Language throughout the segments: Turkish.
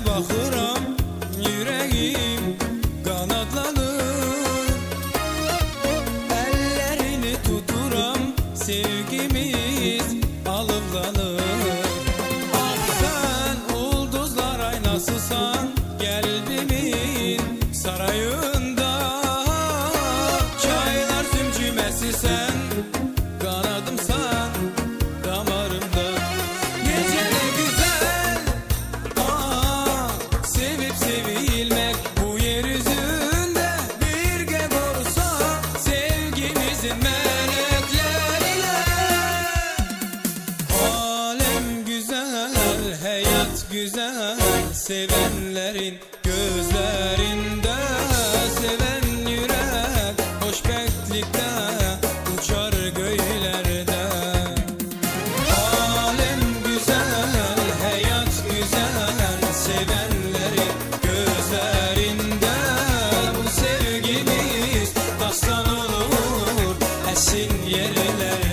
Baxıram, yüreğim qanadlanır. Əllərini tuturam, sevgimiz alovlanır. Ah sən ulduzlar aynasısan, qəlbimin sarayında. Çaylar zümcüməsisən, qanadımsan damarımda. Necə də güzel sevilmek bu yeryüzünde birge doğrusa sevgimizin melekleriyle. Alem güzel, hayat güzel, sevenlerin gözlerinde. Seven yürek hoşbetlikte uçar göğlerde. Alem güzel, hayat güzel, sevenlerin gözlerinde. Bu sevgimiz dastan olur esin yerlerde.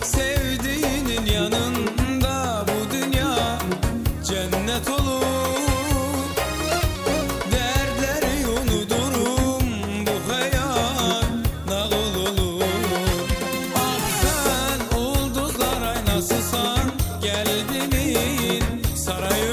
Sevdiğinin yanında bu dünya cennet olur. Dertleri unuturum, bu hayat nağıl olur. Ah sen ulduzlar aynasısan, kalbimin sarayı.